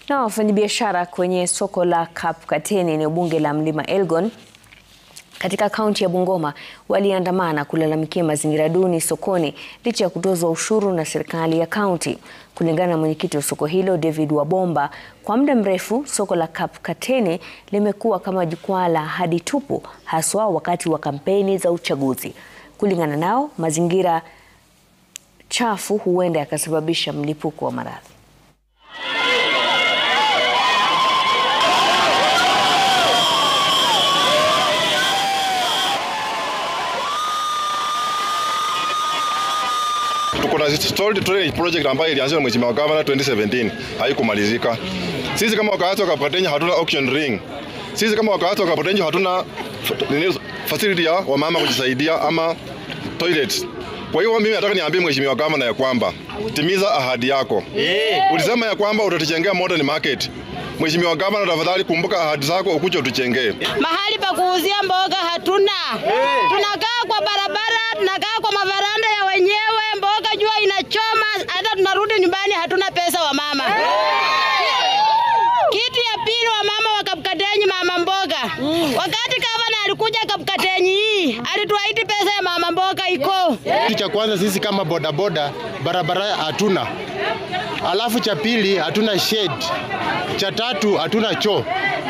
Na wafanyabiashara kwenye soko la Kapkateni eneo bunge la Mlima Elgon katika kaunti ya Bungoma waliandamana kulalamikia mazingira duni sokoni licha ya kutozwa ushuru na serikali ya kaunti. Kulingana na mwenyekiti wa soko hilo David Wabomba, kwa muda mrefu soko la Kapkateni limekuwa kama jukwaa la ahadi tupu, haswa wakati wa kampeni za uchaguzi. Kulingana nao, mazingira chafu huenda yakasababisha mlipuko wa maradhi. Tuko na stalled drainage project ambayo ilianzishwa na Mheshimiwa Governor 2017 haikumalizika. Sisi kama wakaazi wa Kapkateni hatuna auction ring. Sisi kama wakaazi wa Kapkateni hatuna facility ya wamama kujisaidia ama toilets. Kwa hiyo mimi nataka niambie Mheshimiwa Governor ya kwamba timiza ahadi yako. Ulisema ya kwamba utatujengea modern market. Mheshimiwa Governor, tafadhali kumbuka ahadi zako, ukuje utuchengee. Mahali pa kuuzia mboga hatuna. Tunakaa kwa barabara, tunakaa kwa mavaranda ya wenyewe, mboga jua inachoma, hata tunarudi nyumbani hatuna pesa wa mama. Kitu ya pili, wa mama wa Kapkateni, mama mboga. Wakati Gavana alikuja Kapkateni hii, alituahidi pesa ya mama mboga iko. Kitu cha kwanza, sisi kama bodaboda barabara hatuna. Alafu cha pili, hatuna shed. Cha tatu, hatuna choo.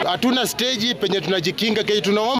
Hatuna stage penye tunajikinga. Tunaomba